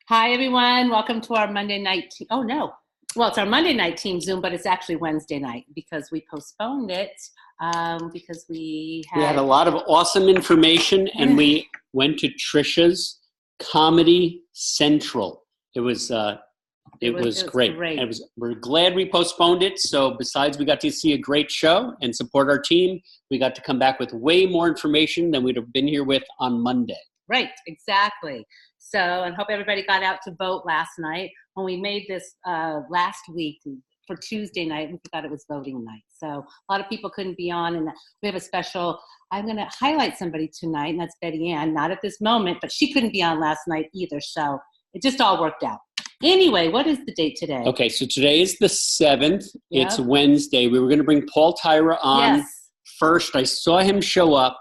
Hi, everyone. Welcome to our Monday night. Oh, no. Well, it's our Monday night team Zoom, but it's actually Wednesday night because we postponed it because we had a lot of awesome information, and we went to Trisha's Comedy Central. It was great. We're glad we postponed it. So besides we got to see a great show and support our team, we got to come back with way more information than we'd have been here with on Monday. Right, exactly. So, and hope everybody got out to vote last night. When we made this last week for Tuesday night, we forgot it was voting night. So a lot of people couldn't be on, and we have a special, I'm going to highlight somebody tonight, and that's BettyAnn, not at this moment, but she couldn't be on last night either. So it just all worked out. Anyway, what is the date today? Okay, so today is the 7th. Yep. It's Wednesday. We were going to bring Paul Tyra on first. I saw him show up.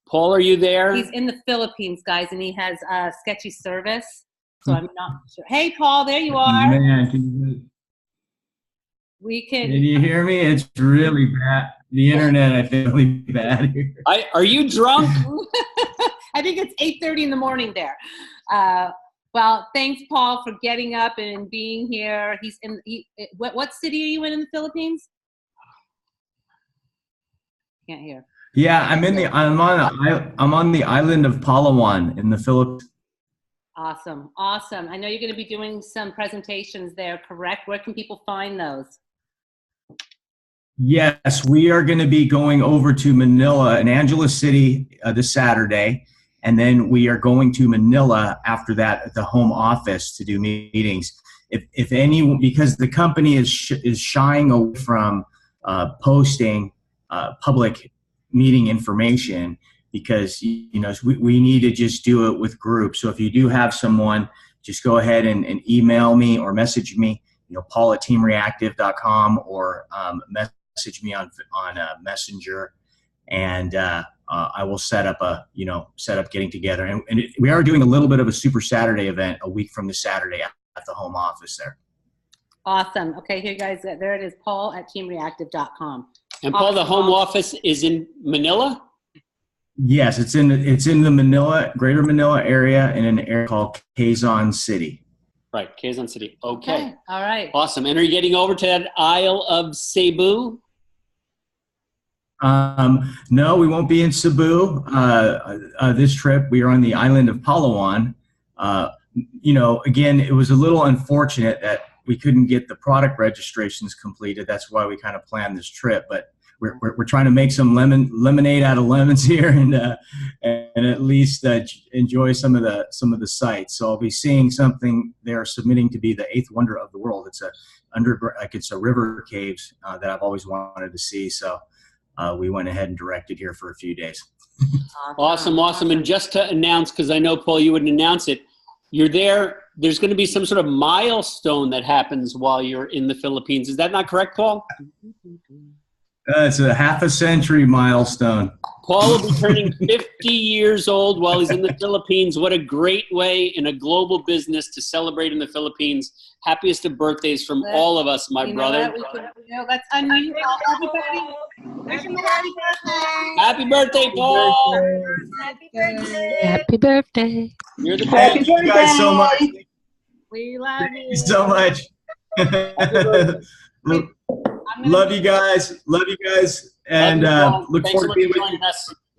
Paul, are you there? He's in the Philippines, guys, and he has sketchy service, so I'm not sure. Hey, Paul, there you are. Man, can you hear me? It's really bad. The internet, I feel really bad here. Are you drunk? I think it's 8:30 in the morning there. Well, thanks, Paul, for getting up and being here. He's in. What city are you in the Philippines? Can't hear. Yeah, I'm on the island of Palawan in the Philippines. Awesome. I know you're going to be doing some presentations there, correct? Where can people find those? Yes, we are going to be going over to Manila and Angeles City this Saturday, and then we are going to Manila after that at the home office to do meetings. If any, because the company is shying away from posting public meeting information, because we need to just do it with groups. So if you do have someone, just go ahead and email me or message me, Paul@teamreactive.com, or message me on Messenger, and I will set up getting together. And we are doing a little bit of a Super Saturday event a week from this Saturday at the home office there. Awesome. Okay, here, guys. There it is, Paul@teamreactive.com. And Paul, the home office is in Manila? Yes, it's in the Manila, Greater Manila area, in an area called Quezon City. Right, Quezon City. Okay. All right. Awesome. And are you getting over to that Isle of Cebu? No, we won't be in Cebu this trip. We are on the island of Palawan. Again, it was a little unfortunate that we couldn't get the product registrations completed. That's why we kind of planned this trip. But we're trying to make some lemonade out of lemons here, and at least enjoy some of the sites. So I'll be seeing something they are submitting to be the 8th wonder of the world. It's a river caves that I've always wanted to see. So we went ahead and directed here for a few days. Awesome. And just to announce, because I know, Paul, you wouldn't announce it, you're there. There's going to be some sort of milestone that happens while you're in the Philippines. Is that not correct, Paul? It's a half a century milestone. Paul will be turning 50 years old while he's in the Philippines. What a great way in a global business to celebrate in the Philippines. Happiest of birthdays from all of us, my brother. Let's unmute everybody. Happy birthday, Paul. Happy birthday. Happy birthday. You're the Thank you guys so much. We love you. Thank you so much. Love you guys, and look forward to being with you.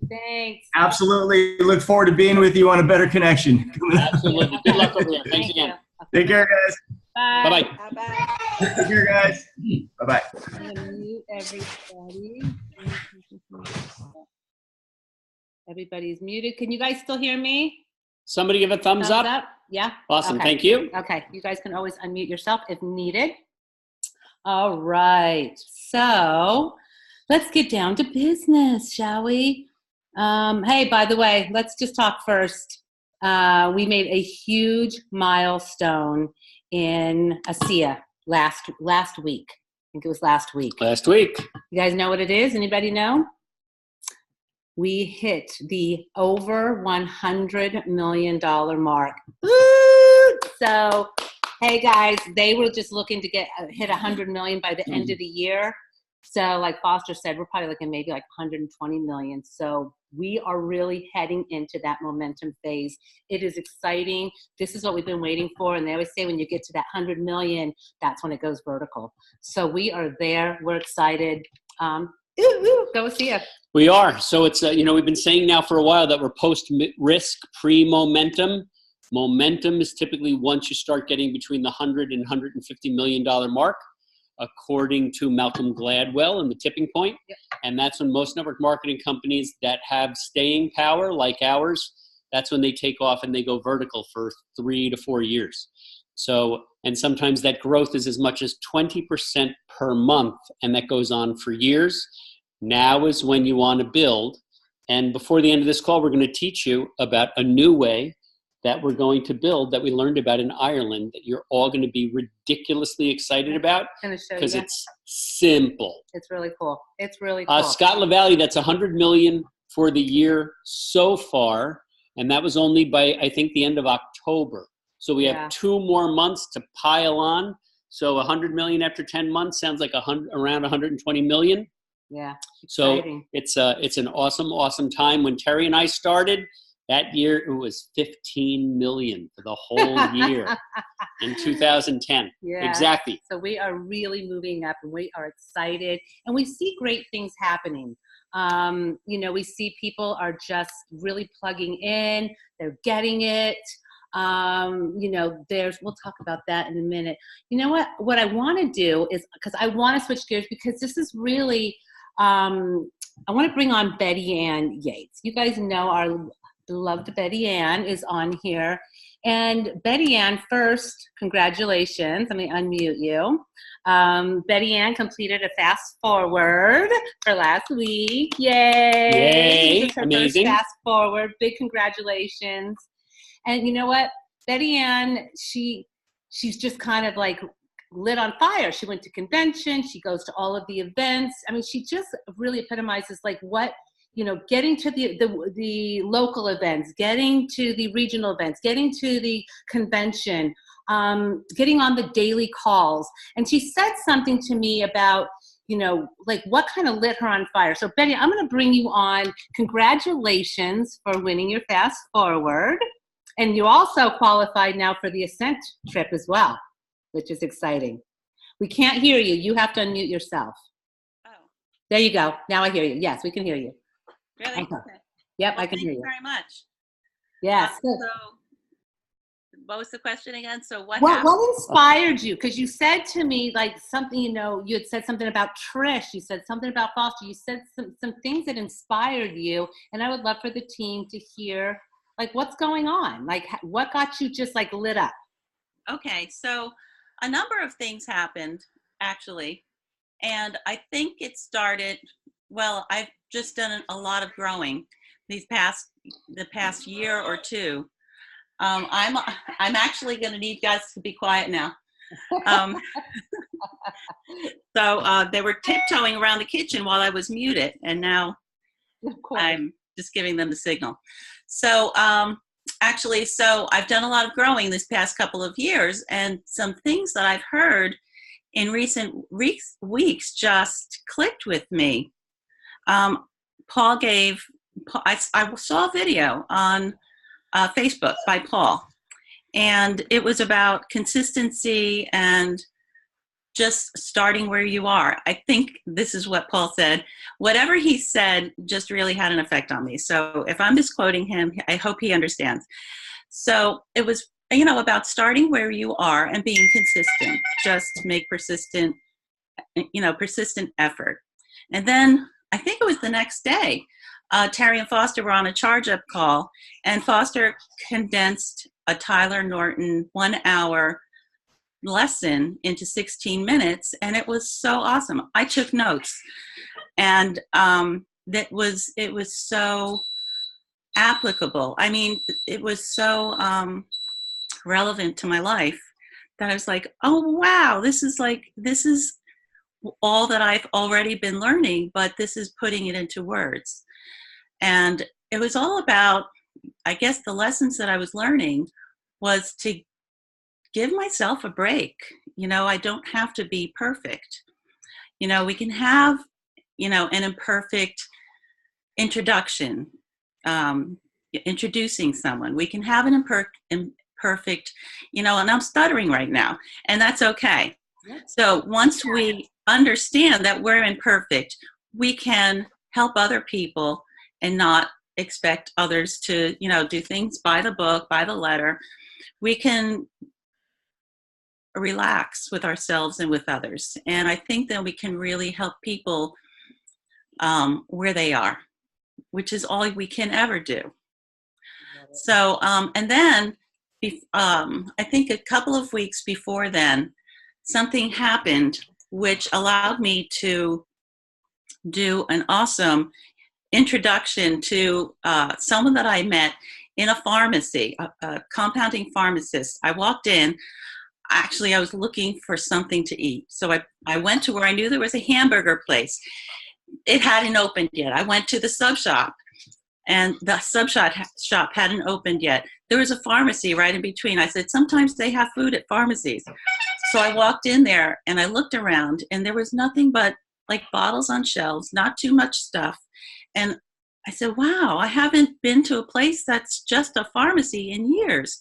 Thanks. Absolutely, look forward to being with you on a better connection. Absolutely. Good luck over there. Thanks again. Take care, guys. Bye. Bye-bye. Take care, guys. Bye-bye. I'm going to mute everybody. Everybody's muted. Can you guys still hear me? Somebody give a thumbs up. Yeah. Awesome. Okay. Thank you. Okay. You guys can always unmute yourself if needed. All right. So let's get down to business, shall we? Hey, by the way, let's just talk first. We made a huge milestone in ASEA last week. I think it was last week. Last week. You guys know what it is? Anybody know? We hit the over $100 million mark. Woo! So, hey guys, they were just looking to hit 100 million by the end of the year. So like Foster said, we're probably looking maybe like 120 million. So we are really heading into that momentum phase. It is exciting. This is what we've been waiting for. And they always say when you get to that 100 million, that's when it goes vertical. So we are there. We're excited. Go see it. We are. So it's, we've been saying now for a while that we're post-risk, pre-momentum. Momentum is typically once you start getting between the $100 and $150 million mark, according to Malcolm Gladwell and the tipping point. Yep. And that's when most network marketing companies that have staying power like ours, that's when they take off and they go vertical for 3 to 4 years. So, and sometimes that growth is as much as 20% per month, and that goes on for years. Now is when you want to build. And before the end of this call, we're going to teach you about a new way that we're going to build that we learned about in Ireland that you're all going to be ridiculously excited about because it's simple. It's really cool. It's really cool. Scott LaValle, that's $100 million for the year so far, and that was only by, I think, the end of October. So we have 2 more months to pile on. So $100 million after 10 months sounds like around $120 million. Yeah. Exciting. So it's an awesome time. When Terry and I started, that year, it was $15 million for the whole year in 2010. Yeah. Exactly. So we are really moving up, and we are excited, and we see great things happening. We see people are just really plugging in. They're getting it. We'll talk about that in a minute. You know what I want to do is, because I want to switch gears, because this is really, I want to bring on BettyAnn Yates. You guys know our beloved BettyAnn is on here. And BettyAnn, first, congratulations. Let me unmute you. BettyAnn completed a fast forward for last week. Yay! Yay! This is her Amazing. First fast forward. Big congratulations. And you know what? BettyAnn, she's just kind of like lit on fire. She went to convention. She goes to all of the events. I mean, she just really epitomizes like what, getting to the local events, getting to the regional events, getting to the convention, getting on the daily calls. And she said something to me about, like what kind of lit her on fire. So Betty, I'm going to bring you on. Congratulations for winning your Fast Forward. And you also qualified now for the Ascent trip as well, which is exciting. We can't hear you. You have to unmute yourself. Oh. There you go. Now I hear you. Yes, we can hear you. Really? Okay. Yep, I can hear you. Thank you very much. Yes. So, what was the question again? So what inspired you? Because you said to me like something, you had said something about Trish. You said something about Foster. You said some things that inspired you. And I would love for the team to hear like what's going on? Like what got you just like lit up? Okay, so a number of things happened actually. And I think it started, I've just done a lot of growing the past year or two. I'm actually going to need guys to be quiet now. So they were tiptoeing around the kitchen while I was muted, and now I'm just giving them the signal. So so I've done a lot of growing this past couple of years, and some things that I've heard in recent weeks just clicked with me. I saw a video on Facebook by Paul, and it was about consistency and just starting where you are. I think this is what Paul said. Whatever he said just really had an effect on me. So if I'm misquoting him, I hope he understands. So it was, about starting where you are and being consistent. Just make persistent effort. And then I think it was the next day, Terry and Foster were on a charge-up call, and Foster condensed a Tyler Norton 1-hour lesson into 16 minutes, and it was so awesome. I took notes, and it was so applicable. I mean, it was so relevant to my life that I was like, oh wow, this is all that I've already been learning, but this is putting it into words. And it was all about, I guess the lessons that I was learning was to give myself a break. I don't have to be perfect. We can have, an imperfect introduction introducing someone. We can have an imperfect, and I'm stuttering right now, and that's okay. So once we understand that we're imperfect, we can help other people and not expect others to, do things by the book, by the letter. We can relax with ourselves and with others. And I think then we can really help people where they are, which is all we can ever do. So, and then I think a couple of weeks before then, something happened which allowed me to do an awesome introduction to someone that I met in a pharmacy, a compounding pharmacist. I walked in. Actually, I was looking for something to eat. So I went to where I knew there was a hamburger place. It hadn't opened yet. I went to the sub shop, and the sub shop hadn't opened yet. There was a pharmacy right in between. I said, sometimes they have food at pharmacies. So I walked in there, and I looked around, and there was nothing but like bottles on shelves, not too much stuff. And I said, wow, I haven't been to a place that's just a pharmacy in years.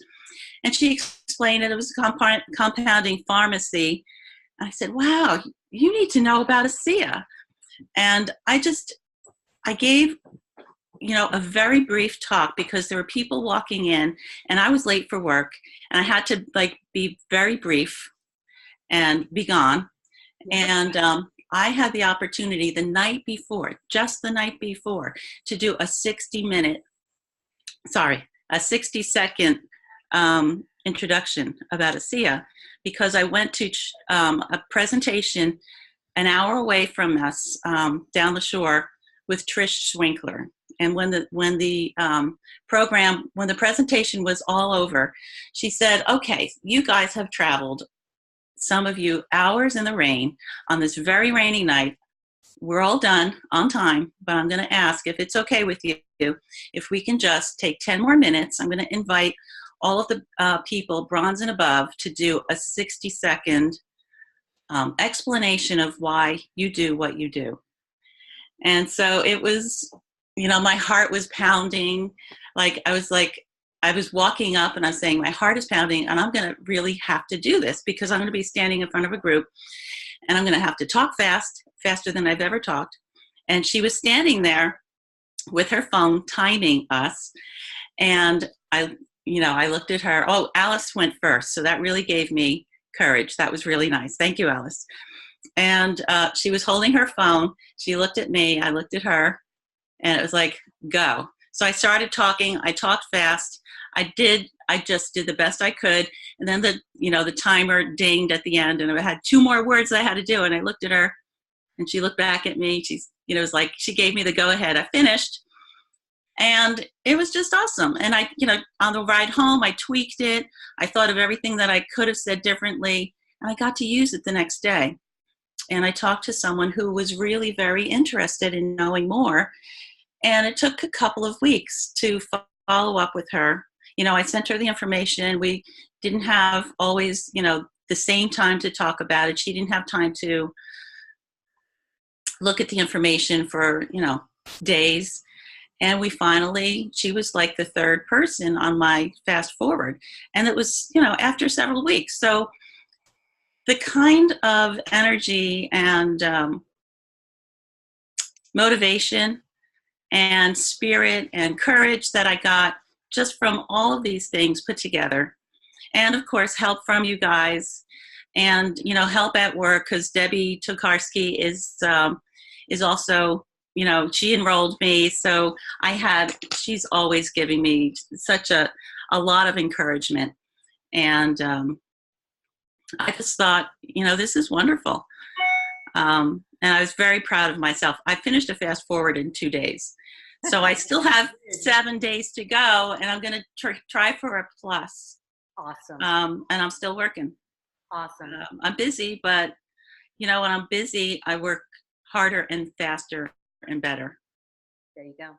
And she explained that it was a compounding pharmacy. I said, wow, you need to know about ASEA. And I gave, a very brief talk because there were people walking in and I was late for work and I had to be very brief and be gone. And I had the opportunity just the night before, to do a 60-second introduction about ASEA, because I went to a presentation an hour away from us down the shore with Trish Schwinkler. And when the presentation was all over, she said, okay, you guys have traveled, some of you, hours in the rain on this very rainy night. We're all done on time, but I'm going to ask if it's okay with you, if we can just take 10 more minutes. I'm going to invite all of the people, bronze and above, to do a 60-second explanation of why you do what you do. And so it was, my heart was pounding. I was walking up and I was saying, my heart is pounding and I'm going to really have to do this because I'm going to be standing in front of a group and I'm going to have to talk faster than I've ever talked. And she was standing there with her phone timing us. And I looked at her. Oh, Alice went first. So that really gave me courage. That was really nice. Thank you, Alice. And she was holding her phone. She looked at me. I looked at her. And it was like, go. So I started talking. I talked fast. I just did the best I could. And then the timer dinged at the end and I had 2 more words I had to do. And I looked at her and she looked back at me. It was like, she gave me the go ahead. I finished and it was just awesome. And I, on the ride home, I tweaked it. I thought of everything that I could have said differently and I got to use it the next day. And I talked to someone who was really very interested in knowing more. And it took a couple of weeks to follow up with her. I sent her the information. We didn't have always, the same time to talk about it. She didn't have time to look at the information for, days. And she was like the 3rd person on my fast forward. And it was, after several weeks. So the kind of energy and motivation and spirit and courage that I got just from all of these things put together. And of course, help from you guys and, help at work, because Debbie Tokarski is also, she enrolled me. So she's always giving me such a lot of encouragement. And I just thought, this is wonderful. And I was very proud of myself. I finished a fast forward in 2 days. So I still have 7 days to go, and I'm going to try for a plus. Awesome. And I'm still working. Awesome. I'm busy, but, when I'm busy, I work harder and faster and better. There you go.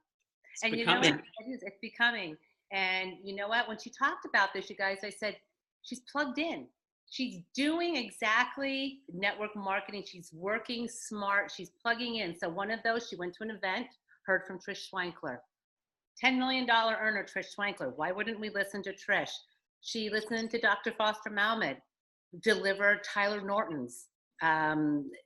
It's becoming. And you know what? When she talked about this, you guys, I said, she's plugged in. She's doing exactly network marketing. She's working smart. She's plugging in. So one of those, she went to an event, heard from Trish Schwinkler. $10 million earner, Trish Twankler. Why wouldn't we listen to Trish? She listened to Dr. Foster Malmed deliver Tyler Norton's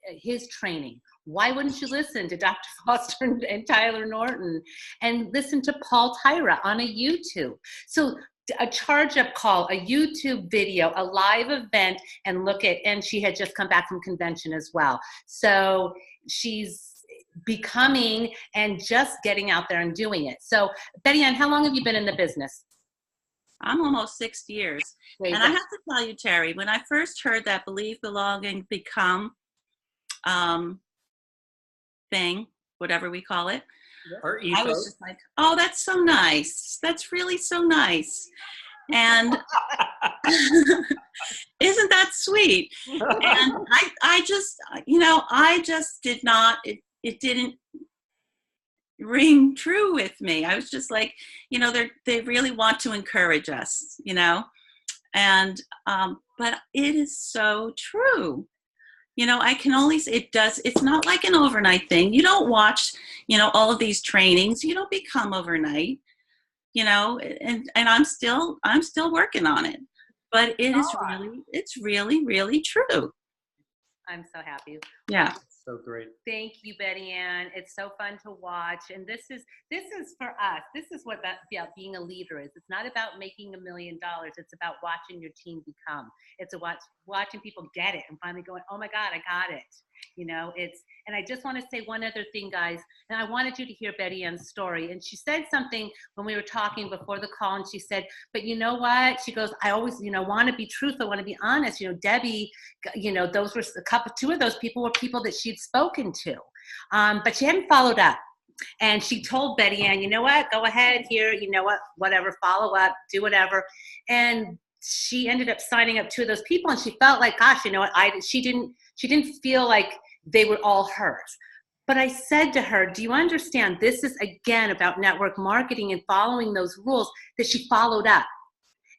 his training. Why wouldn't you listen to Dr. Foster and Tyler Norton and listen to Paul Tyra on a YouTube? So a charge-up call, a YouTube video, a live event, and she had just come back from convention as well. So she's becoming and just getting out there and doing it. So BettyAnn, how long have you been in the business? I'm almost 6 years. And I have to tell you, Terry, when I first heard that Believe, Belong, and Become thing, whatever we call it, I was just like, oh, that's so nice. That's really so nice. And isn't that sweet? And I just, I just did not, it didn't ring true with me. I was just like, they really want to encourage us, and but it is so true. I can only say it's not like an overnight thing. You don't watch, all of these trainings. You don't become overnight, and I'm still working on it, but it's really, really true. I'm so happy. Yeah. So great. Thank you, BettyAnn. It's so fun to watch. And this is for us. This is what being a leader is. It's not about making $1 million. It's about watching your team become. It's watching people get it and finally going, oh my God, I got it. And I just want to say one other thing, guys. And I wanted you to hear BettyAnn's story. And she said something when we were talking before the call, and she said, but you know what? She goes, I always, want to be truthful. I want to be honest. Debbie, those were two of those people were people that she'd spoken to. But she hadn't followed up. And she told BettyAnn, you know what? Go ahead here. You know what? Whatever, follow up, do whatever. And she ended up signing up 2 of those people, and she felt like, gosh, she didn't feel like they were all hers. But I said to her, do you understand? This is, again, about network marketing and following those rules, that she followed up.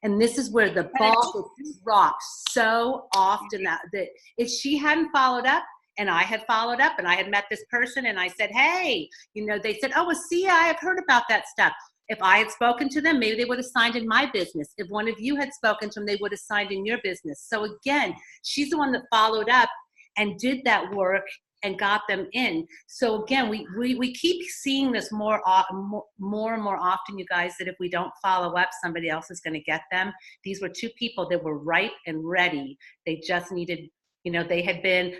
And this is where the ball gets dropped so often that if she hadn't followed up, and I had followed up, and I had met this person, and I said, hey, they said, oh, Asia, I have heard about that stuff. If I had spoken to them, maybe they would have signed in my business. If one of you had spoken to them, they would have signed in your business. So again, she's the one that followed up and did that work and got them in. So again, we keep seeing this more and more often, you guys, that if we don't follow up, somebody else is going to get them. These were 2 people that were ripe and ready. They just needed, they had been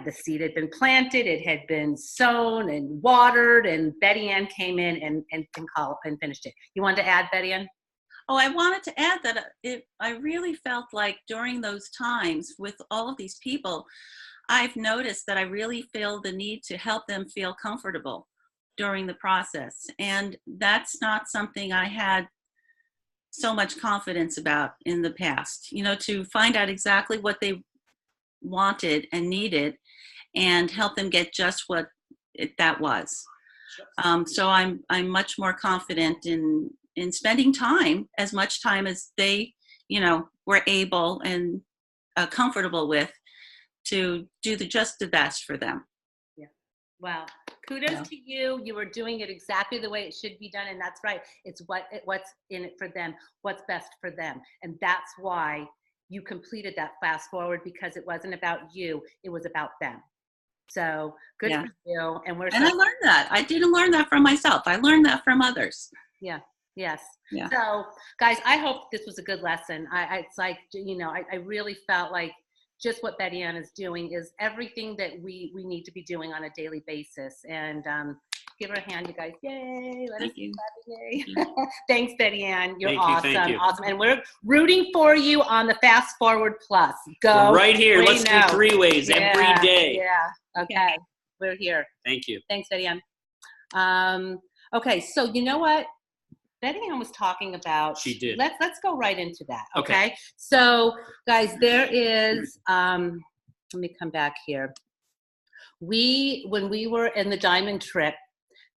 the seed had been planted, it had been sown and watered, and BettyAnn came in and finished it. You wanted to add, BettyAnn? Oh, I wanted to add that I really felt like during those times with all of these people, I've noticed that I really feel the need to help them feel comfortable during the process. And that's not something I had so much confidence about in the past, to find out exactly what they wanted and needed and help them get just what that was. So I'm much more confident in spending time, as much time as they, were able and comfortable with, to do just the best for them. Yeah. Well, kudos to you. You were doing it exactly the way it should be done. And that's right. It's what's in it for them, what's best for them. And that's why you completed that fast forward, because it wasn't about you. It was about them. So good for you. And I learned that. I didn't learn that from myself. I learned that from others. Yeah. Yes. Yeah. So guys, I hope this was a good lesson. It's like, I really felt like just what BettyAnn is doing is everything that we need to be doing on a daily basis. And give her a hand, you guys. Yay. Thank you. Yay. Thanks, BettyAnn. You're Thank you. Awesome. And we're rooting for you on the Fast Forward Plus. Go. We're right here. Let's do 3 ways every day. Yeah. Okay. We're here. Thank you. Thanks, BettyAnn. Okay. So you know what? BettyAnn was talking about. She did. Let's go right into that. Okay. So guys, there is, let me come back here. When we were in the diamond trip,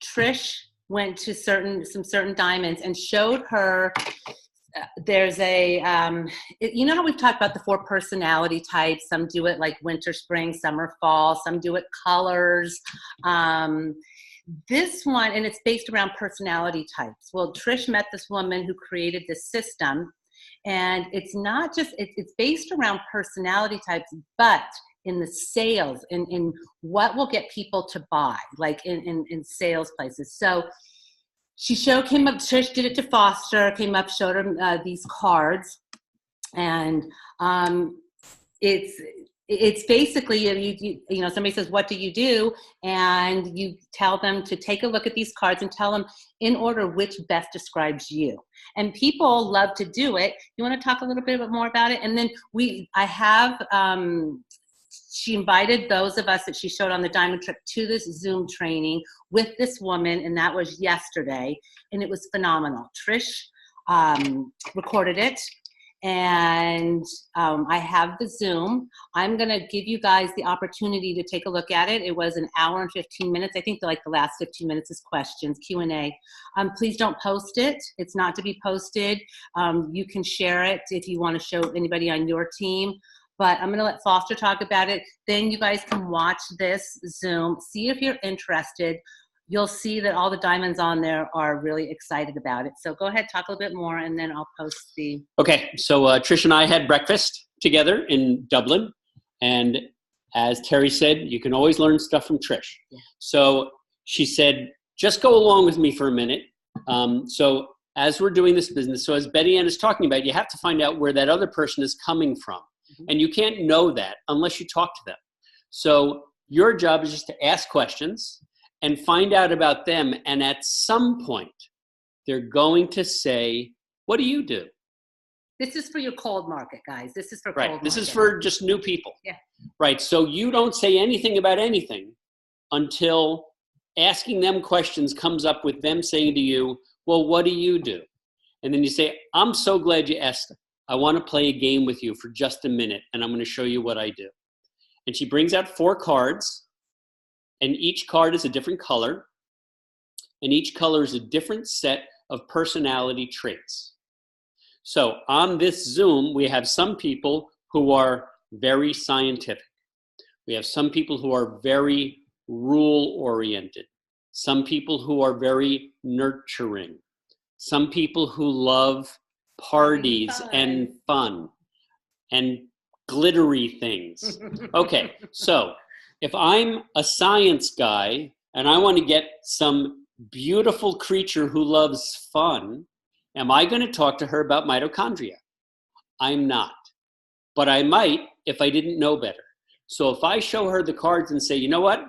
Trish went to some certain diamonds and showed her, there's a, you know how we've talked about the 4 personality types. Some do it like winter, spring, summer, fall. Some do it colors. This one, and it's based around personality types. Well, Trish met this woman who created this system, and it's not just, it's based around personality types, but in the sales, in what will get people to buy, like in sales places. So Trish did it to Foster, came up, showed him these cards, and it's basically, you know, somebody says, what do you do? And you tell them to take a look at these cards and tell them in order which best describes you. And people love to do it. You want to talk a little bit more about it? And then she invited those of us that she showed on the Diamond Trip to this Zoom training with this woman, and that was yesterday, and it was phenomenal. Trish recorded it, and I have the Zoom. I'm going to give you guys the opportunity to take a look at it. It was an hour and 15 minutes. I think the last 15 minutes is questions, Q&A. Please don't post it. It's not to be posted. You can share it if you want to show anybody on your team. But I'm going to let Foster talk about it. Then you guys can watch this Zoom, see if you're interested. You'll see that all the diamonds on there are really excited about it. So go ahead, talk a little bit more, and then I'll post the... Okay, so Trish and I had breakfast together in Dublin. And as Terry said, you can always learn stuff from Trish. Yeah. So she said, just go along with me for a minute. So as we're doing this business, so as BettyAnn is talking about, you have to find out where that other person is coming from. And you can't know that unless you talk to them. So your job is just to ask questions and find out about them. And at some point, they're going to say, what do you do? This is for your cold market, guys. This is for right. cold This market. is for just new people. Yeah. Right. So you don't say anything about anything until asking them questions comes up with them saying to you, well, what do you do? And then you say, I'm so glad you asked. I want to play a game with you for just a minute, and I'm going to show you what I do. And she brings out 4 cards, and each card is a different color, and each color is a different set of personality traits. So on this Zoom, we have some people who are very scientific. We have some people who are very rule-oriented, some people who are very nurturing, some people who love parties and fun and glittery things. Okay, so if I'm a science guy and I want to get some beautiful creature who loves fun, am I going to talk to her about mitochondria? I'm not. But I might if I didn't know better. So if I show her the cards and say, you know what?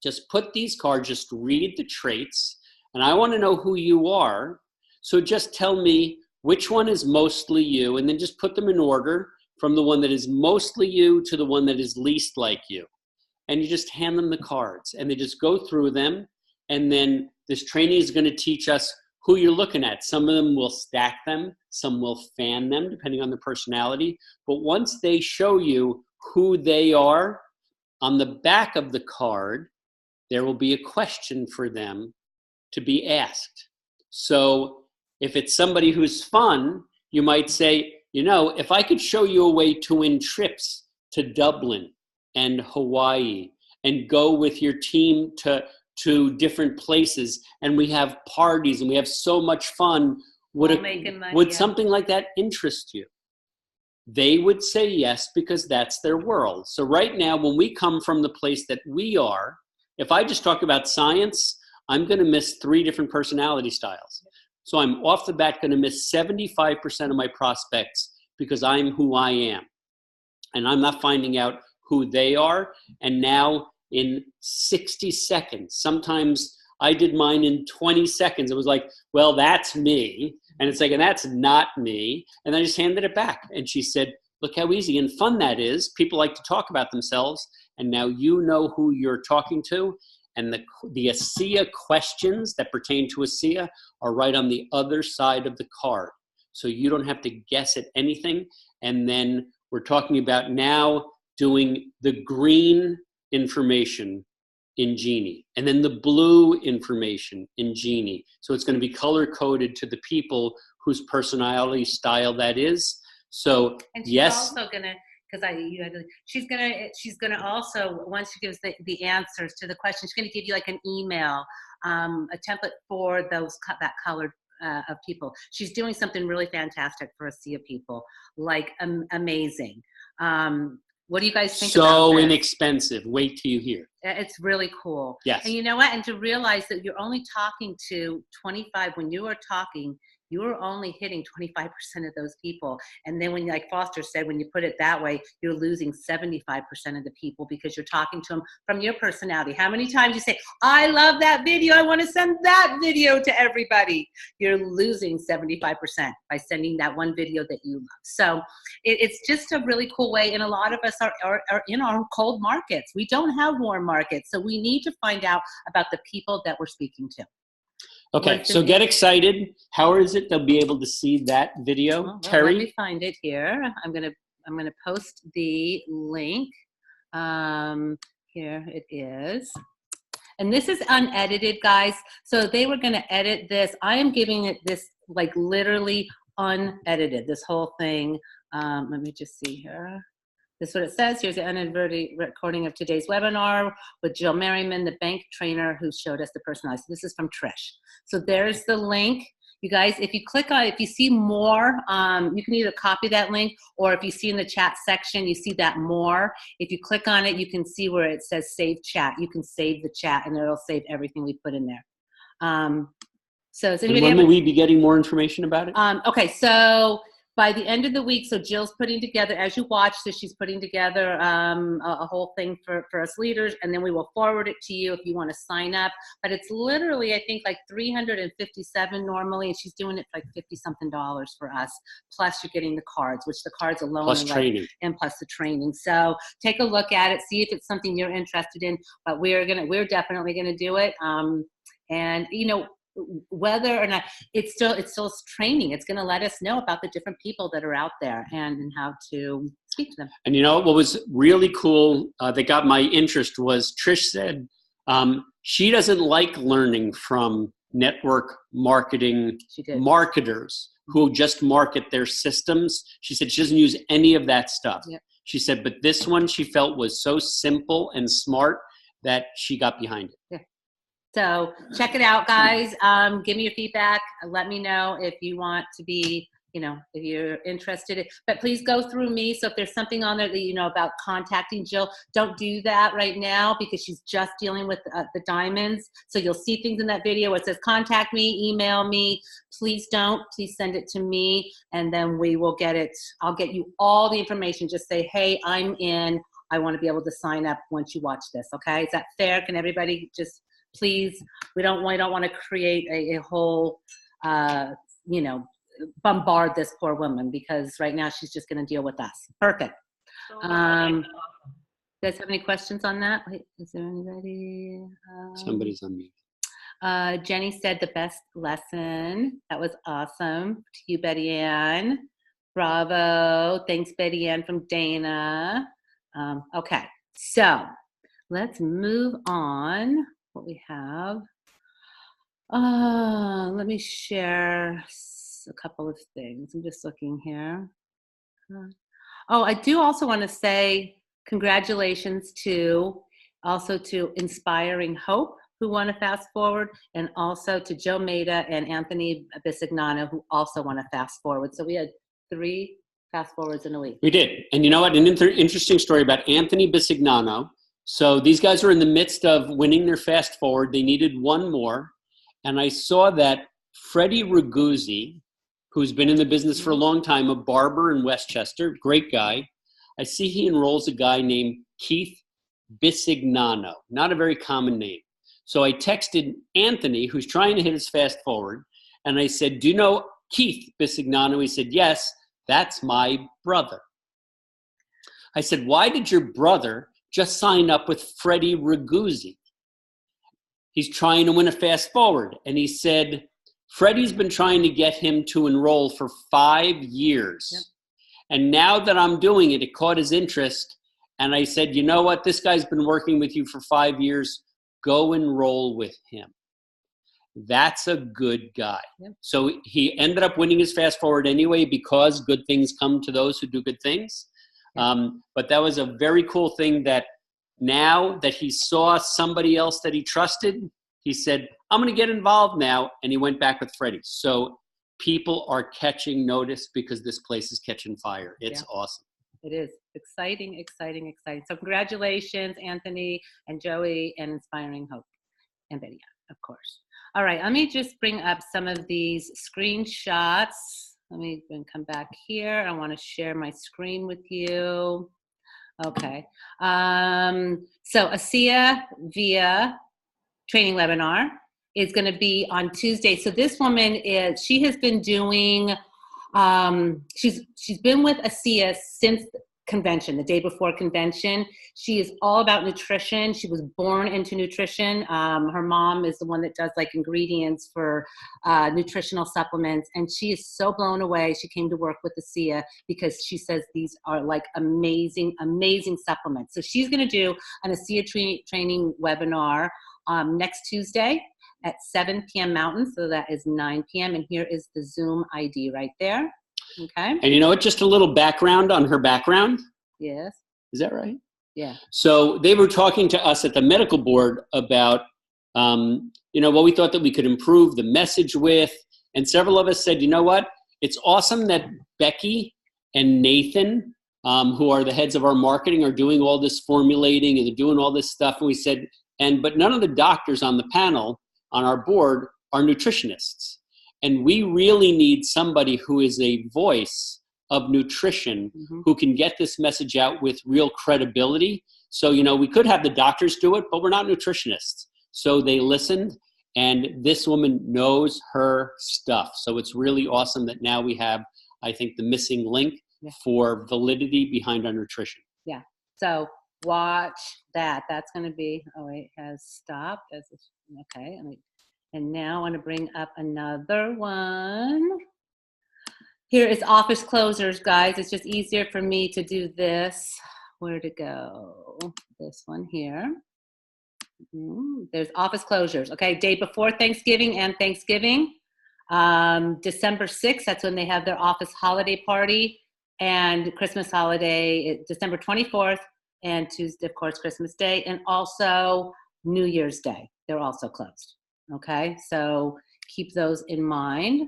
Just put these cards, just read the traits, and I want to know who you are. So just tell me which one is mostly you, and then just put them in order from the one that is mostly you to the one that is least like you. And you just hand them the cards, and they just go through them, and then this training is going to teach us who you're looking at. Some of them will stack them, some will fan them, depending on the personality. But once they show you who they are, on the back of the card, there will be a question for them to be asked. So if it's somebody who's fun, you might say, you know, if I could show you a way to win trips to Dublin and Hawaii and go with your team to different places, and we have parties and we have so much fun, would something like that interest you? They would say yes, because that's their world. So right now, when we come from the place that we are, if I just talk about science, I'm going to miss 3 different personality styles. So I'm off the bat going to miss 75% of my prospects because I'm who I am. And I'm not finding out who they are. And now in 60 seconds, sometimes I did mine in 20 seconds. It was like, well, that's me. And it's like, and that's not me. And I just handed it back. And she said, look how easy and fun that is. People like to talk about themselves. And now you know who you're talking to. And the ASEA questions that pertain to ASEA are right on the other side of the card. So you don't have to guess at anything. And then we're talking about now doing the green information in Genie, and then the blue information in Genie. So it's going to be color-coded to the people whose personality style that is. So and she's yes. also going to she's gonna also, once she gives the answers to the questions, she's gonna give you like an email, a template for that colored of people. She's doing something really fantastic for a sea of people, like amazing. What do you guys think about this? So inexpensive. Wait till you hear. It's really cool. Yes. And you know what? And to realize that you're only talking to 25, when you are talking, you are only hitting 25% of those people. And then when, like Foster said, when you put it that way, you're losing 75% of the people because you're talking to them from your personality. How many times you say, I love that video, I want to send that video to everybody? You're losing 75% by sending that one video that you love. So it's just a really cool way. And a lot of us are in our cold markets. We don't have warm markets. So we need to find out about the people that we're speaking to. Okay, so get excited. How is it they'll be able to see that video? Well, Terry? let me find it here. I'm gonna post the link. Here it is. And this is unedited, guys. So they were gonna edit this. I am giving it this like literally unedited, this whole thing. Let me just see here. This is what it says. Here's an unedited recording of today's webinar with Jill Merriman, the bank trainer who showed us the personalized. This is from Trish. So there's the link. You guys, if you click on it, if you see more, you can either copy that link, or if you see in the chat section, you see that more. If you click on it, you can see where it says save chat. You can save the chat and it'll save everything we put in there. So is anybody when will we be getting more information about it? Okay, so by the end of the week, so Jill's putting together, as you watch this, she's putting together a whole thing for us leaders, and then we will forward it to you if you want to sign up. But it's literally, I think, like $357 normally, and she's doing it for like $50-something for us. Plus, you're getting the cards, which the cards alone plus are training. and plus the training. So take a look at it, see if it's something you're interested in. But we're definitely gonna do it. And you know, whether or not it's still training, it's going to let us know about the different people that are out there and how to speak to them. And you know what was really cool that got my interest was Trish said she doesn't like learning from network marketing marketers who just market their systems. She said she doesn't use any of that stuff. Yep. She said, but this one she felt was so simple and smart that she got behind it. Yeah. So check it out, guys. Give me your feedback. Let me know if you want to be, you know, if you're interested. But please go through me. So if there's something on there that you know about contacting Jill, don't do that right now because she's just dealing with the diamonds. So you'll see things in that video where it says contact me, email me. Please don't. Please send it to me, and then we will get it. I'll get you all the information. Just say, hey, I'm in. I want to be able to sign up once you watch this. Okay, is that fair? Can everybody just please, we don't want to create a whole, you know, bombard this poor woman because right now she's just going to deal with us. Perfect. You guys have any questions on that? Wait, is there anybody? Somebody's on mute. Jenny said the best lesson. That was awesome. To you, BettyAnn. Bravo. Thanks, BettyAnn from Dana. Okay, so let's move on. What we have. Let me share a couple of things. I'm just looking here. I do also want to say congratulations to Inspiring Hope, who want to fast forward, and also to Joe Maida and Anthony Bisignano, who also want to fast forward. So we had 3 fast forwards in a week. We did. And you know what? An interesting story about Anthony Bisignano. So these guys were in the midst of winning their fast forward. They needed one more. And I saw that Freddie Raguzzi, who's been in the business for a long time, a barber in Westchester, great guy. I see he enrolls a guy named Keith Bisignano, not a very common name. So I texted Anthony, who's trying to hit his fast forward, and I said, do you know Keith Bisignano? He said, yes, that's my brother. I said, why did your brother just sign up with Freddie Raguzzi? He's trying to win a fast forward. And he said, Freddie's been trying to get him to enroll for 5 years. Yep. And now that I'm doing it, it caught his interest. And I said, you know what? This guy's been working with you for 5 years. Go enroll with him. That's a good guy. Yep. So he ended up winning his fast forward anyway because good things come to those who do good things. But that was a very cool thing that now that he saw somebody else that he trusted, he said, I'm going to get involved now. And he went back with Freddie. So people are catching notice because this place is catching fire. It's awesome. It is exciting, exciting, exciting. So congratulations, Anthony and Joey, and Inspiring Hope, and BettyAnn, of course. All right, let me just bring up some of these screenshots. Let me come back here. I want to share my screen with you. Okay. So ASEA via training webinar is going to be on Tuesday. So this woman she has been doing, she's been with ASEA since convention, the day before convention. She is all about nutrition. She was born into nutrition. Her mom is the one that does like ingredients for nutritional supplements. And she is so blown away. She came to work with ASEA because she says these are like amazing, amazing supplements. So she's going to do an ASEA training webinar next Tuesday at 7 p.m. Mountain. So that is 9 p.m. And here is the Zoom ID right there. Okay. And you know what? Just a little background on her background. Yes. Is that right? Yeah. So they were talking to us at the medical board about, what we thought that we could improve the message with. And several of us said, you know what? It's awesome that Becky and Nathan, who are the heads of our marketing, are doing all this formulating and they're doing all this stuff. And we said, but none of the doctors on the panel on our board are nutritionists. And we really need somebody who is a voice of nutrition, who can get this message out with real credibility. So, we could have the doctors do it, but we're not nutritionists. So they listened, and this woman knows her stuff. So it's really awesome that now we have, I think, the missing link for validity behind our nutrition. Yeah. So watch that. That's going to be, it has stopped. Okay. And now I want to bring up another one. Here is office closers, guys. It's just easier for me to do this. Where to go? This one here. There's office closures. Okay, day before Thanksgiving and Thanksgiving. December 6th, that's when they have their office holiday party. And Christmas holiday, December 24th. And Tuesday, of course, Christmas Day. And also New Year's Day. They're also closed. Okay, so keep those in mind.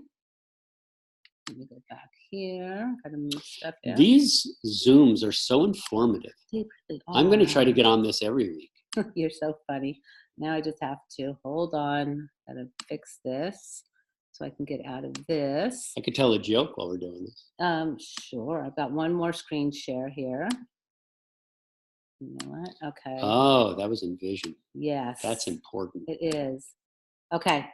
Let me go back here. Gotta move stuff here. These Zooms are so informative. They really are. I'm going to try to get on this every week. You're so funny. Now I just have to hold on. Gotta fix this so I can get out of this. I could tell a joke while we're doing this. Sure. I've got one more screen share here. You know what? Okay. Oh, that was Envision. Yes. That's important. It is. Okay.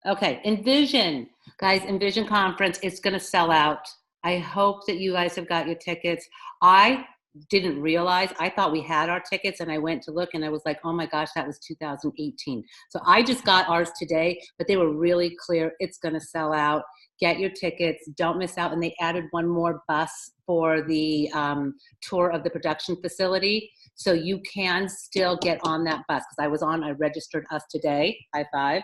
Okay. Envision. Guys, Envision Conference, it's going to sell out. I hope that you guys have got your tickets. I didn't realize. I thought we had our tickets, and I went to look, and I was like, oh my gosh, that was 2018. So I just got ours today, but they were really clear. It's going to sell out. Get your tickets. Don't miss out. And they added one more bus for the tour of the production facility. So you can still get on that bus. Because I registered us today. High five.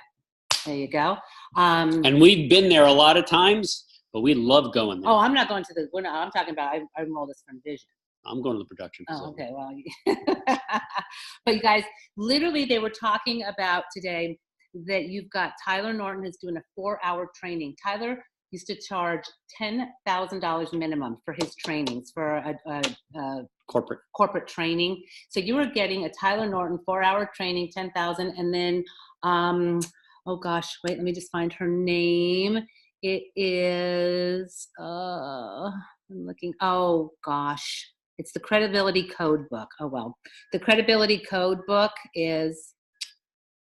There you go. And we've been there a lot of times, but we love going there. Oh, I'm not going to I'm talking about, I enrolled us from Envision. I'm going to the production facility. Oh, okay. Well, but you guys, literally they were talking about today that you've got Tyler Norton is doing a 4-hour training. Tyler used to charge $10,000 minimum for his trainings, for a corporate training. So you were getting a Tyler Norton 4-hour training, $10,000, and then, oh gosh, wait, let me just find her name. It is, I'm looking, oh gosh. It's the Credibility Code book. Oh, well. The Credibility Code book is,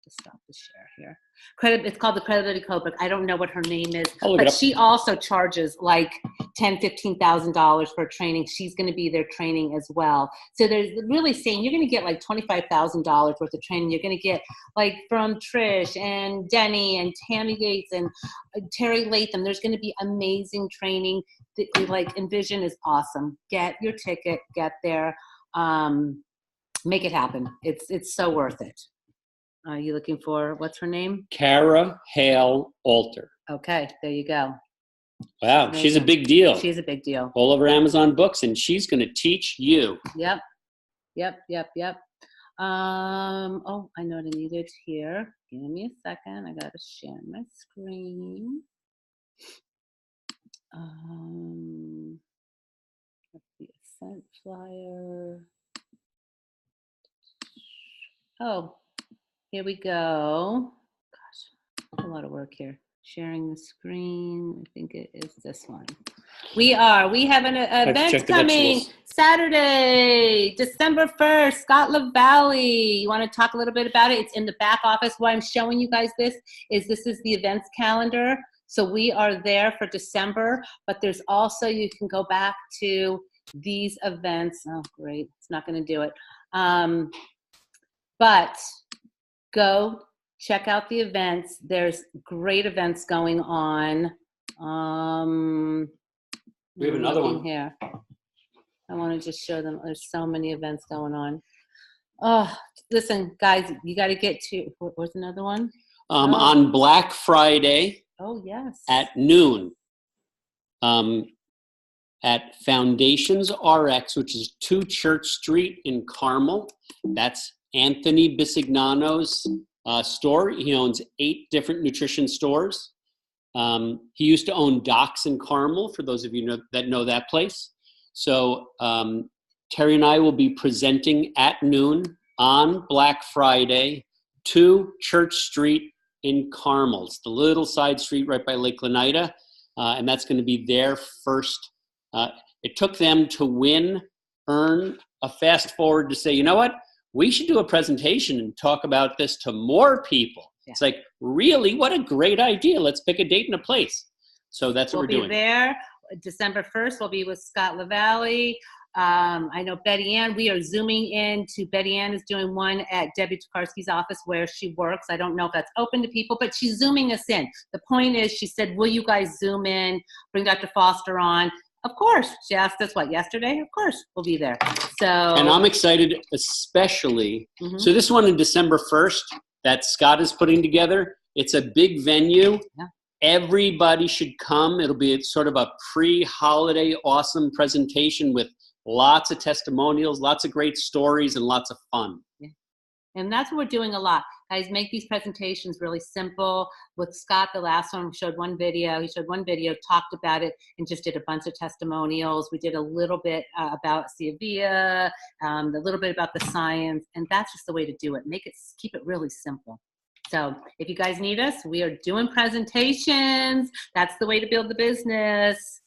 just stop the share here. It's called the Credibility Code book. I don't know what her name is, but she also charges like $10,000, $15,000 for training. She's going to be there training as well. So there's really saying you're going to get like $25,000 worth of training. You're going to get like from Trish and Denny and Tammy Yates and Terry Latham. There's going to be amazing training. Like Envision is awesome. Get your ticket, get there, make it happen. It's so worth it. Are you looking for, what's her name? Cara Hale Alter. Okay, there you go. Wow, she's a big deal. She's a big deal. All over Amazon Books, and she's going to teach you. Yep. Oh, I know what I needed here. Give me a second. I got to share my screen. The Ascent flyer. Oh, here we go. Gosh, a lot of work here. Sharing the screen. I think it is this one. We have an event coming Saturday, December 1st, Scotland Valley. You want to talk a little bit about it? It's in the back office. Why I'm showing you guys this is the events calendar. So we are there for December, but there's also, you can go back to these events. Oh, great. It's not going to do it. But go check out the events. There's great events going on. We have another one here. I want to just show them. There's so many events going on. Oh, listen, guys, you got to get to. Where's another one? On Black Friday. Oh yes. At noon. At Foundations RX, which is 2 Church Street in Carmel. That's Anthony Bisignano's store. He owns 8 different nutrition stores. He used to own Docks in Carmel, for those of you that know that place. So Terry and I will be presenting at noon on Black Friday, 2 Church Street in Carmel. It's the little side street right by Lake Lenita, and that's going to be their first. It took them to earn a fast forward to say, you know what? We should do a presentation and talk about this to more people. Yeah. It's like, really, what a great idea. Let's pick a date and a place. So that's what we're doing. We'll be there. December 1st, we'll be with Scotland Valley. I know BettyAnn, we are zooming in to BettyAnn is doing one at Debbie Tokarski's office where she works. I don't know if that's open to people, but she's zooming us in. The point is, she said, will you guys zoom in, bring Dr. Foster on? Of course. She asked us, yesterday? Of course, we'll be there. So, and I'm excited, especially. So this one in December 1st that Scott is putting together, it's a big venue. Yeah. Everybody should come. It'll be sort of a pre-holiday awesome presentation with lots of testimonials, lots of great stories, and lots of fun. Yeah. And that's what we're doing a lot. Guys, make these presentations really simple. With Scott, the last one, we showed one video. He showed one video, talked about it, and just did a bunch of testimonials. We did a little bit about Ciavia, a little bit about the science, and that's just the way to do it. Keep it really simple. So if you guys need us, we are doing presentations. That's the way to build the business.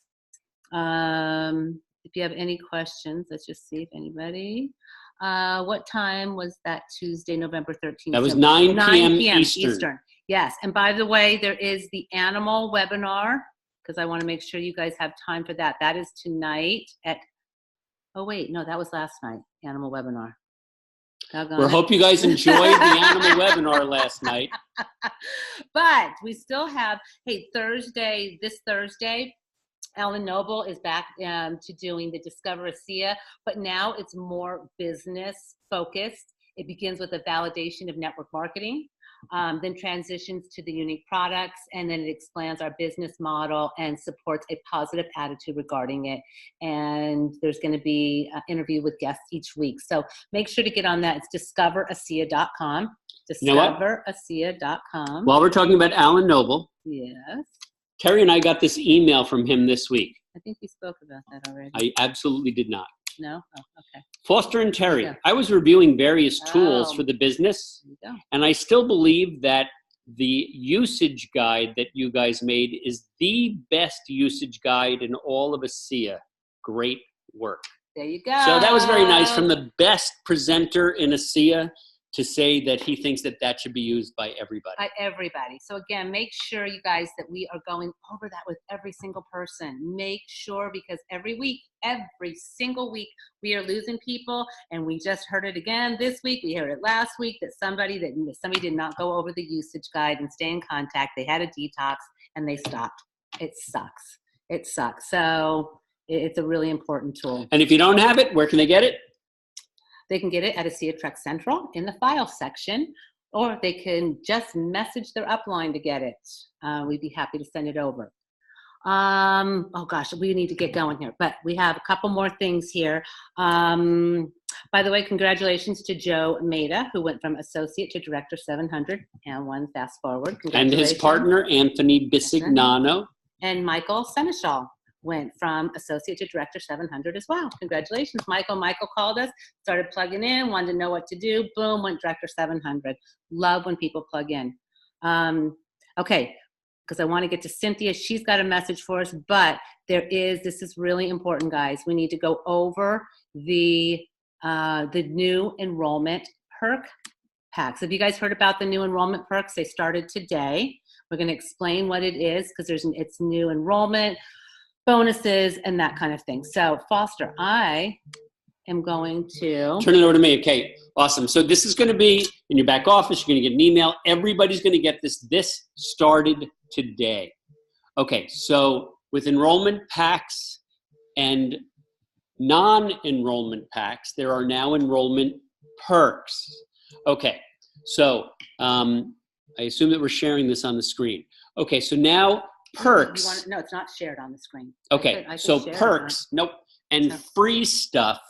If you have any questions, let's just see if anybody. What time was that Tuesday, November 13th? That was 9 p.m. Eastern. Yes. And by the way, there is the animal webinar, because I want to make sure you guys have time for that. That is tonight at, oh wait, no, that was last night, animal webinar. We hope you guys enjoyed the animal webinar last night. But we still have, this Thursday, Ellen Noble is back to doing the Discover ASEA, but now it's more business focused. It begins with a validation of network marketing, then transitions to the unique products, and then it expands our business model and supports a positive attitude regarding it. And there's going to be an interview with guests each week. So make sure to get on that. It's discoverasea.com. Discoverasea.com. While we're talking about Alan Noble. Yes. Terry and I got this email from him this week. I think we spoke about that already. I absolutely did not. No? Oh, okay. Foster and Terry, I was reviewing various tools for the business, and I still believe that the usage guide that you guys made is the best usage guide in all of ASEA. Great work. There you go. So that was very nice from the best presenter in ASEA to say that he thinks that should be used by everybody. By everybody. So again, make sure, you guys, that we are going over that with every single person. Make sure, because every single week, we are losing people, and we just heard it again this week. We heard it last week that somebody did not go over the usage guide and stay in contact. They had a detox and they stopped. It sucks. It sucks. So it's a really important tool. And if you don't have it, where can they get it? They can get it at ASEA Trek Central in the file section, or they can just message their upline to get it. We'd be happy to send it over. Oh gosh, we need to get going here, but we have a couple more things here. By the way, congratulations to Joe Maida, who went from associate to director 700 and won fast forward. And his partner, Anthony Bisignano. And Michael Seneschal went from associate to director 700 as well. Congratulations, Michael. Michael called us, started plugging in, wanted to know what to do. Boom, went director 700. Love when people plug in. Okay, because I want to get to Cynthia. She's got a message for us, but this is really important, guys. We need to go over the new enrollment perk packs. Have you guys heard about the new enrollment perks? They started today. We're going to explain what it is because it's new enrollment, bonuses, and that kind of thing. So, Foster, I am going to turn it over to me. Okay, awesome. So this is going to be in your back office. You're going to get an email. Everybody's going to get this. This started today. Okay, so with enrollment packs and non-enrollment packs, there are now enrollment perks. Okay, so I assume that we're sharing this on the screen. Okay, so now perks. No, it's not shared on the screen. Okay, so perks, nope, and free stuff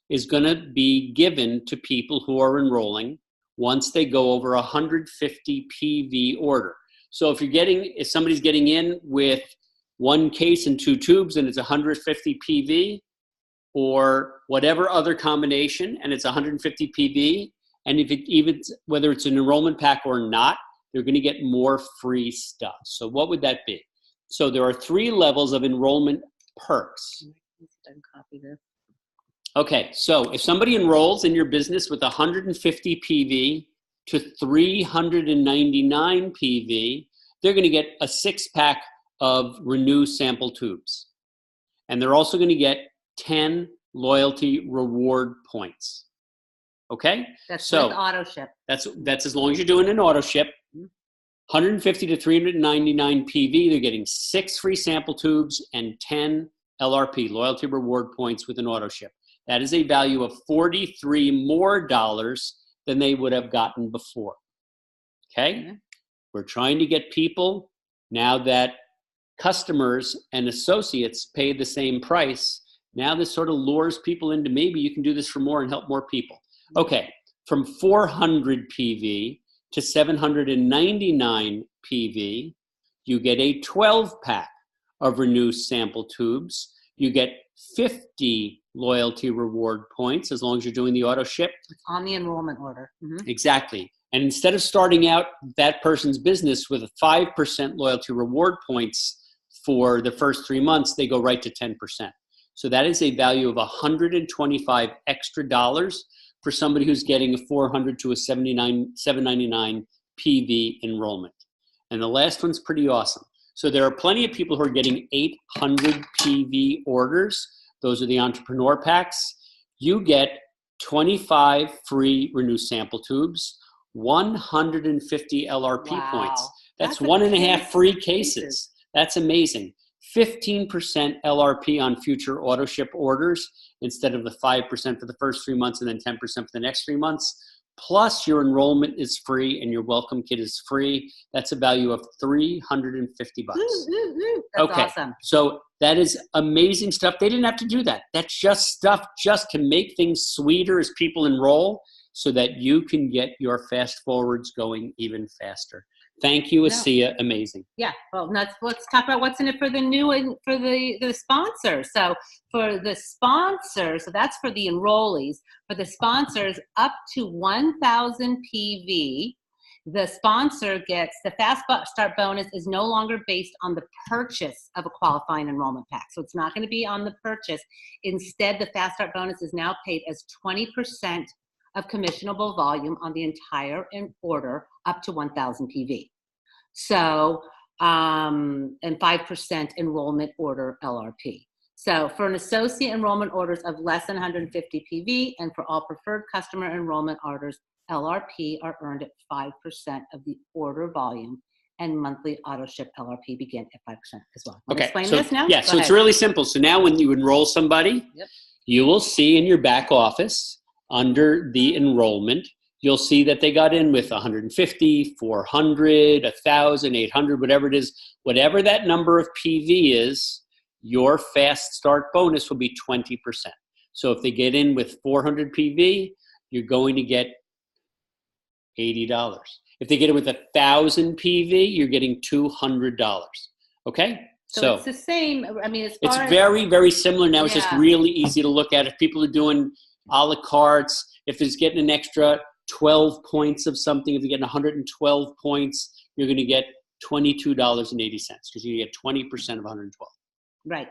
is going to be given to people who are enrolling once they go over 150 PV order. So if somebody's getting in with 1 case and 2 tubes and it's 150 PV, or whatever other combination and it's 150 PV, and whether it's an enrollment pack or not, they're going to get more free stuff. So what would that be? So there are 3 levels of enrollment perks. Copy this. Okay, so if somebody enrolls in your business with 150 PV to 399 PV, they're going to get a 6-pack of Renew sample tubes. And they're also going to get 10 loyalty reward points. Okay? That's with auto ship. That's as long as you're doing an auto ship. 150 to 399 PV, they're getting 6 free sample tubes and 10 LRP, loyalty reward points with an auto ship. That is a value of $43 more than they would have gotten before. Okay? Mm-hmm. We're trying to get people, now that customers and associates pay the same price, now this sort of lures people into maybe you can do this for more and help more people. Okay, from 400 PV to 799 PV, you get a 12-pack of Renew sample tubes. You get 50 loyalty reward points as long as you're doing the auto ship. It's on the enrollment order. Mm-hmm. Exactly. And instead of starting out that person's business with a 5% loyalty reward points for the first 3 months, they go right to 10%. So that is a value of $125 extra for somebody who's getting a 400 to a 799 PV enrollment. And the last one's pretty awesome. So there are plenty of people who are getting 800 PV orders. Those are the entrepreneur packs. You get 25 free Renew sample tubes, 150 LRP points. That's 1.5 free cases. That's amazing. 15% LRP on future auto ship orders instead of the 5% for the first 3 months and then 10% for the next 3 months. Plus your enrollment is free and your welcome kit is free. That's a value of $350. That's awesome. So that is amazing stuff. They didn't have to do that. That's just stuff just to make things sweeter as people enroll so that you can get your fast forwards going even faster. Thank you, Asia. Amazing. Yeah. Well, let's talk about what's in it for the new and for the sponsors. So for the sponsors, so that's for the enrollees. For the sponsors, up to 1,000 PV, the sponsor gets the Fast Start bonus is no longer based on the purchase of a qualifying enrollment pack. So it's not going to be on the purchase. Instead, the Fast Start bonus is now paid as 20% of commissionable volume on the entire order up to 1,000 PV. So, and 5% enrollment order LRP. So for an associate enrollment orders of less than 150 PV and for all preferred customer enrollment orders, LRP are earned at 5% of the order volume and monthly auto ship LRP begin at 5% as well. Okay, explain so, this now? Yeah, so it's really simple. So now when you enroll somebody, you will see in your back office under the enrollment, you'll see that they got in with 150, 400, 1,000, 800, whatever it is. Whatever that number of PV is, your fast start bonus will be 20%. So if they get in with 400 PV, you're going to get $80. If they get in with 1,000 PV, you're getting $200. Okay? So it's the same. I mean, it's very, very similar now. It's just really easy to look at. If people are doing a la cartes, if it's getting an extra 12 points of something, if you're getting 112 points, you're going to get $22.80 because you get 20% of 112. Right.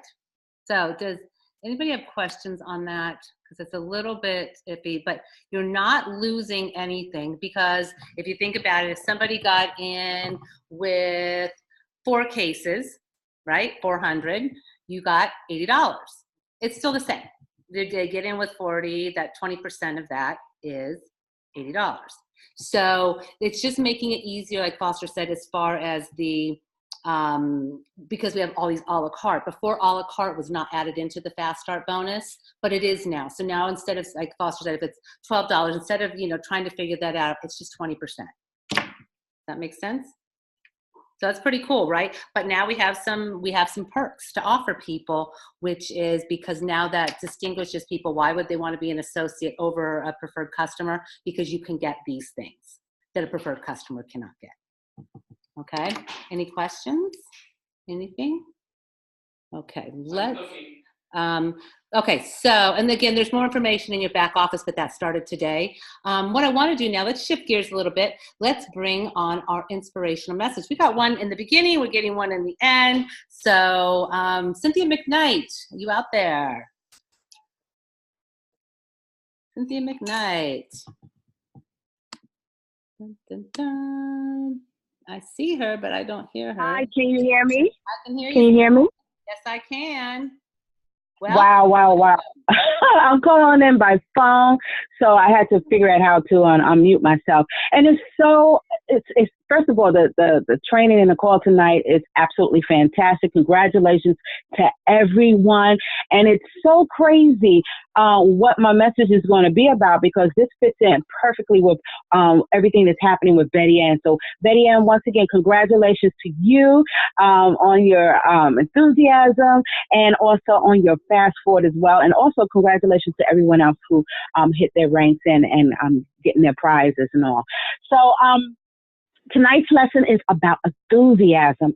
So does anybody have questions on that? Because it's a little bit iffy, but you're not losing anything, because if you think about it, if somebody got in with 4 cases, right, 400, you got $80. It's still the same. They get in with 40, that 20% of that is $80. So it's just making it easier, like Foster said, as far as the, because we have all these a la carte. Before, a la carte was not added into the fast start bonus, but it is now. So now instead of, like Foster said, if it's $12, instead of, trying to figure that out, it's just 20%. That makes sense? So that's pretty cool, right? But now we have some perks to offer people, which is because now that distinguishes people. Why would they want to be an associate over a preferred customer? Because you can get these things that a preferred customer cannot get. Okay, any questions? Anything? Okay, okay, so, and again, there's more information in your back office, but that started today. What I want to do now, let's shift gears a little bit. Let's bring on our inspirational message. We got one in the beginning, we're getting one in the end. So, Cynthia McNight, are you out there? Cynthia McNight. Dun, dun, dun. I see her, but I don't hear her. Hi, can you hear me? I can hear you. Can you hear me? Yes, I can. Well, wow. I'm calling in by phone, so I had to figure out how to unmute myself. And it's first of all, the training and the call tonight is absolutely fantastic. Congratulations to everyone. And it's so crazy what my message is going to be about, because this fits in perfectly with everything that's happening with BettyAnn. So BettyAnn, once again, congratulations to you on your enthusiasm and also on your fast forward as well. And also congratulations to everyone else who hit their ranks and getting their prizes and all. So tonight's lesson is about enthusiasm.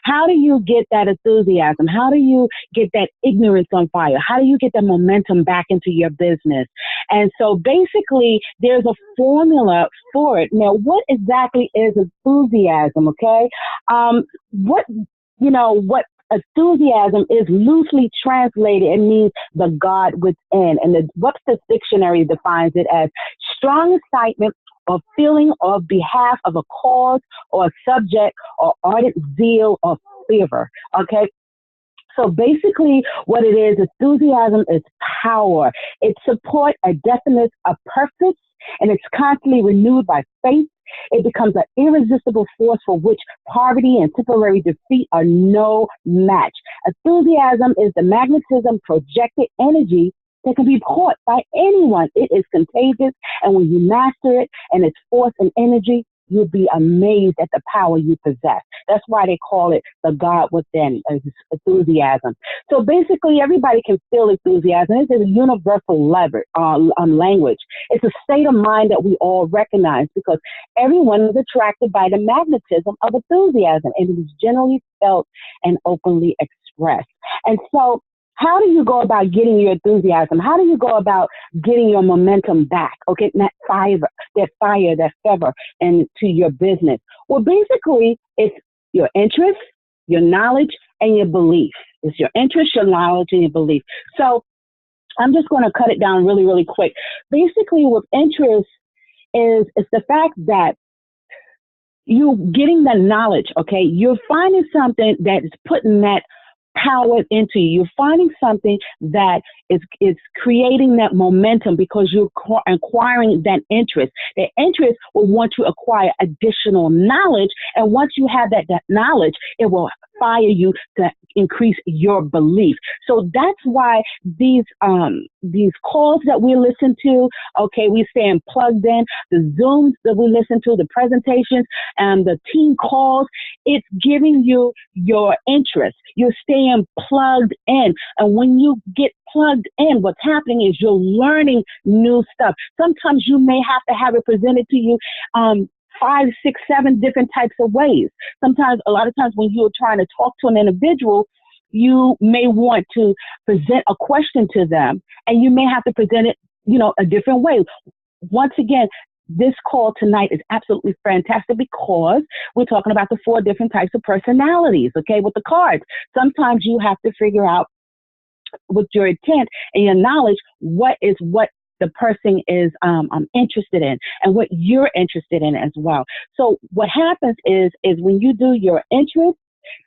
How do you get that enthusiasm? How do you get that ignorance on fire? How do you get that momentum back into your business? And so basically, there's a formula for it. Now, what exactly is enthusiasm, okay? What enthusiasm is loosely translated, it means the God within. And the Webster's Dictionary defines it as strong excitement or feeling on behalf of a cause or a subject or ardent zeal or fervor. Okay. So basically what it is, enthusiasm is power. It supports a definite purpose, and it's constantly renewed by faith. It becomes an irresistible force for which poverty and temporary defeat are no match. Enthusiasm is the magnetism, projected energy that can be caught by anyone. It is contagious, and when you master it and its force and energy, you'll be amazed at the power you possess. That's why they call it the God within, enthusiasm. So basically, everybody can feel enthusiasm. It's a universal language. It's a state of mind that we all recognize, because everyone is attracted by the magnetism of enthusiasm, and it is generally felt and openly expressed. And so, how do you go about getting your enthusiasm? How do you go about getting your momentum back? Okay, that fervor into your business. Well, basically, it's your interest, your knowledge, and your belief. It's your interest, your knowledge, and your belief. So I'm just going to cut it down really, really quick. Basically, with interest is the fact that you're getting the knowledge, okay? You're finding something that is putting that power into you. You're finding something that is creating that momentum because you're acquiring that interest. The interest will want to acquire additional knowledge, and once you have that knowledge, it will inspire you to increase your belief. So that's why these calls that we listen to, okay, we staying plugged in, the Zooms that we listen to, the presentations and the team calls, it's giving you your interest. You're staying plugged in. And when you get plugged in, what's happening is you're learning new stuff. Sometimes you may have to have it presented to you 5, 6, 7 different types of ways. Sometimes, a lot of times when you're trying to talk to an individual, you may want to present a question to them, and you may have to present it, a different way. Once again, this call tonight is absolutely fantastic because we're talking about the 4 different types of personalities, okay, with the cards. Sometimes you have to figure out with your intent and your knowledge what the person is interested in and what you're interested in as well. So what happens is when you do your interest,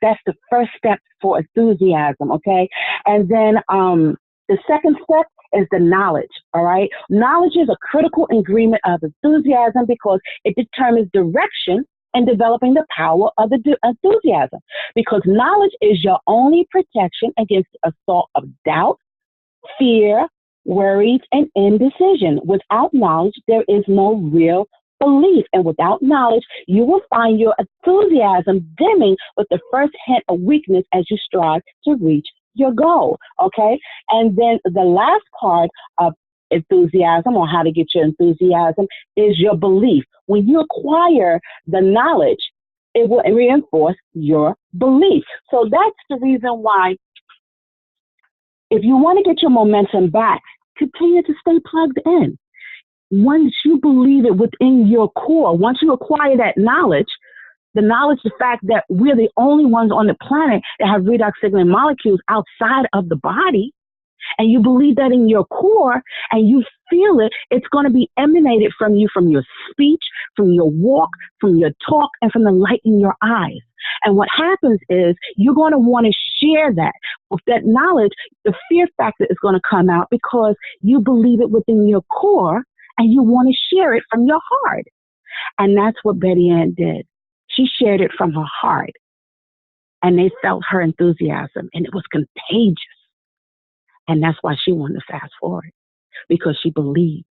that's the first step for enthusiasm, okay? And then the second step is the knowledge, all right? Knowledge is a critical ingredient of enthusiasm because it determines direction and developing the power of the enthusiasm, because knowledge is your only protection against the assault of doubt, fear, worries, and indecision. Without knowledge, there is no real belief. And without knowledge, you will find your enthusiasm dimming with the first hint of weakness as you strive to reach your goal, okay? And then the last part of enthusiasm, or how to get your enthusiasm, is your belief. When you acquire the knowledge, it will reinforce your belief. So that's the reason why, if you want to get your momentum back, continue to stay plugged in. Once you believe it within your core, once you acquire that knowledge, the fact that we're the only ones on the planet that have redox signaling molecules outside of the body, and you believe that in your core and you feel it, it's going to be emanated from you, from your speech, from your walk, from your talk, and from the light in your eyes. And what happens is you're going to want to share that. With that knowledge, the fear factor is going to come out because you believe it within your core and you want to share it from your heart. And that's what BettyAnn did. She shared it from her heart, and they felt her enthusiasm, and it was contagious. And that's why she wanted to fast forward, because she believed.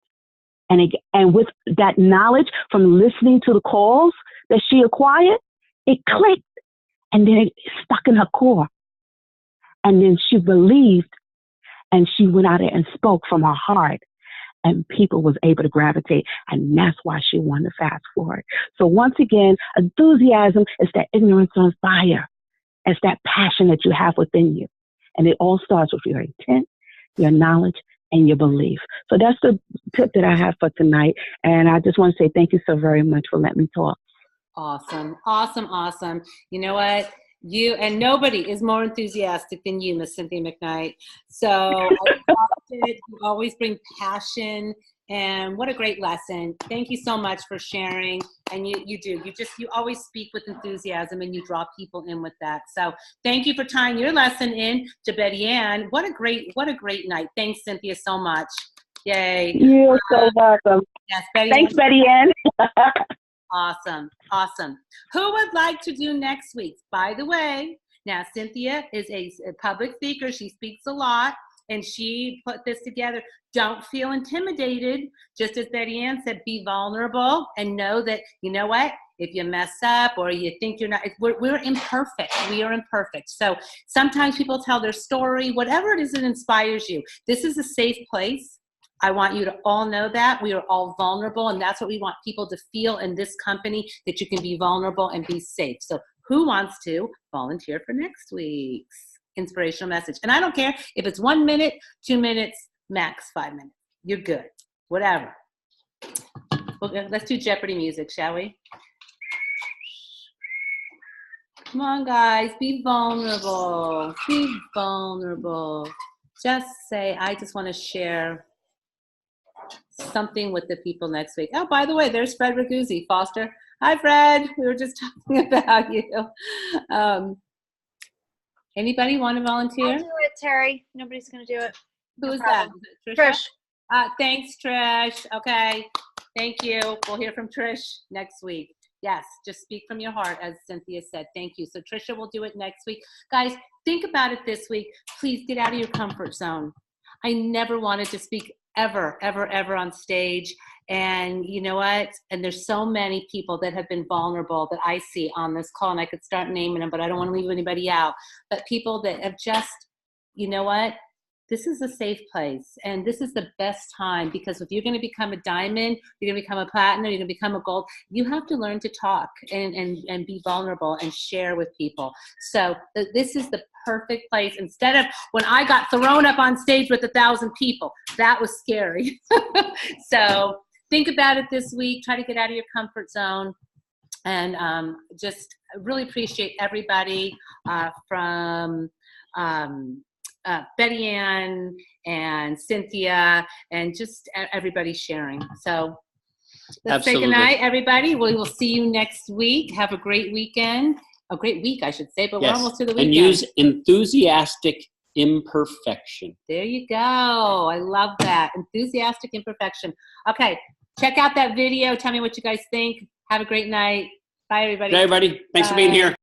And with that knowledge from listening to the calls that she acquired, it clicked, and then it stuck in her core. And then she believed, and she went out there and spoke from her heart, and people was able to gravitate, and that's why she wanted to fast forward. So once again, enthusiasm is that ignorance on fire. It's that passion that you have within you. And it all starts with your intent, your knowledge, and your belief. So that's the tip that I have for tonight. And I just want to say thank you so very much for letting me talk. Awesome. Awesome. Awesome. You know what? You and nobody is more enthusiastic than you, Miss Cynthia McNight. So I loved it. You always bring passion, and what a great lesson. Thank you so much for sharing. And you do. You always speak with enthusiasm, and you draw people in with that. So thank you for tying your lesson in to BettyAnn. What a great night. Thanks, Cynthia, so much. Yay. You're so welcome. Yes, BettyAnn. Thanks, BettyAnn. Awesome. Awesome. Who would like to do next week? By the way, now Cynthia is a public speaker. She speaks a lot, and she put this together. Don't feel intimidated. Just as BettyAnn said, be vulnerable and know that, you know what? If you mess up or you think you're not, we're imperfect. We are imperfect. So sometimes people tell their story, whatever it is that inspires you. This is a safe place. I want you to all know that we are all vulnerable, and that's what we want people to feel in this company, that you can be vulnerable and be safe. So who wants to volunteer for next week's inspirational message? And I don't care if it's 1 minute, 2 minutes, max 5 minutes. You're good. Whatever. Well, let's do Jeopardy music, shall we? Come on, guys. Be vulnerable. Be vulnerable. Just say, I just want to share something with the people next week. Oh, by the way, there's Fred Raguzzi, Foster. Hi, Fred. We were just talking about you. Anybody want to volunteer? I'll do it, Terry. Nobody's going to do it. Who is that? Is it Trish? Thanks, Trish. Okay. Thank you. We'll hear from Trish next week. Yes, just speak from your heart, as Cynthia said. Thank you. So Trisha will do it next week. Guys, think about it this week. Please get out of your comfort zone. I never wanted to speak ever, ever, ever on stage. And you know what? And there's so many people that have been vulnerable that I see on this call, and I could start naming them, but I don't want to leave anybody out. But people that have just, you know what? This is a safe place, and this is the best time, because if you're going to become a diamond, you're going to become a platinum, you're going to become a gold, you have to learn to talk and be vulnerable and share with people. So this is the perfect place. Instead of when I got thrown up on stage with 1,000 people, that was scary. So think about it this week. Try to get out of your comfort zone. And just really appreciate everybody from BettyAnn and Cynthia and just everybody sharing. So let's say goodnight, everybody. We will see you next week. Have a great weekend. A great week, I should say, but we're almost to the weekend. And use enthusiastic imperfection. There you go. I love that. Enthusiastic imperfection. Okay, check out that video. Tell me what you guys think. Have a great night. Bye, everybody. Bye, everybody. Thanks for being here.